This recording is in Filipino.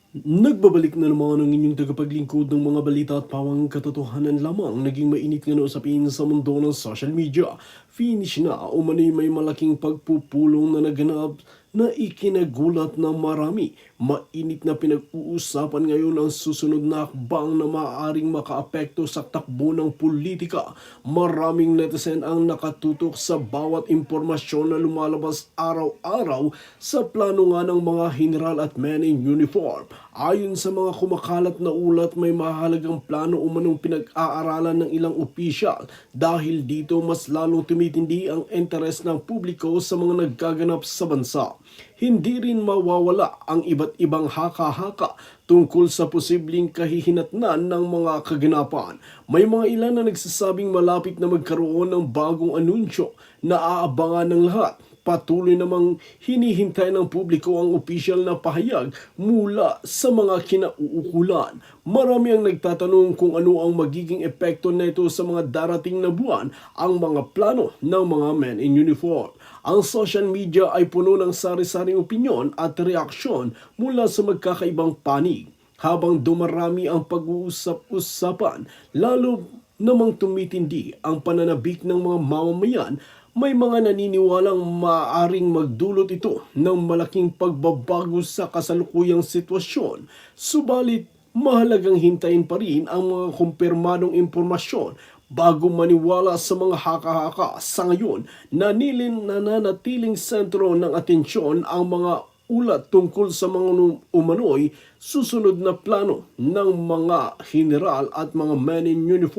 Nagbabalik na naman ang inyong tagapaglingkod ng mga balita at pawang katotohanan lamang. Naging mainit nga na usapin sa mundo ng social media. Finish na umano'y may malaking pagpupulong na naganap na ikinagulat ng marami. Mainit na pinag-uusapan ngayon ang susunod na hakbang na maaaring makaapekto sa takbo ng politika. Maraming netizen ang nakatutok sa bawat impormasyon na lumalabas araw-araw sa plano nga ng mga general at men in uniform. Ayon sa mga kumakalat na ulat, may mahalagang plano umanong pinag-aaralan ng ilang opisyal. Dahil dito mas lalong tumitindi ang interes ng publiko sa mga naggaganap sa bansa. Hindi rin mawawala ang iba't ibang haka-haka tungkol sa posibleng kahihinatnan ng mga kaganapan. May mga ilan na nagsasabing malapit na magkaroon ng bagong anunsyo na aabangan ng lahat. Patuloy namang hinihintay ng publiko ang opisyal na pahayag mula sa mga kinauukulan. Marami ang nagtatanong kung ano ang magiging epekto nito sa mga darating na buwan, ang mga plano ng mga men in uniform. Ang social media ay puno ng sari-saring opinyon at reaksyon mula sa magkakaibang panig. Habang dumarami ang pag-uusap-usapan, lalo namang tumitindi ang pananabik ng mga mamamayan, may mga naniniwalang maaaring magdulot ito ng malaking pagbabago sa kasalukuyang sitwasyon. Subalit, mahalagang hintayin pa rin ang mga kumpirmadong impormasyon bago maniwala sa mga haka-haka. Sa ngayon, nananatiling sentro ng atensyon ang mga ulat tungkol sa mga umano'y susunod na plano ng mga general at mga men in uniform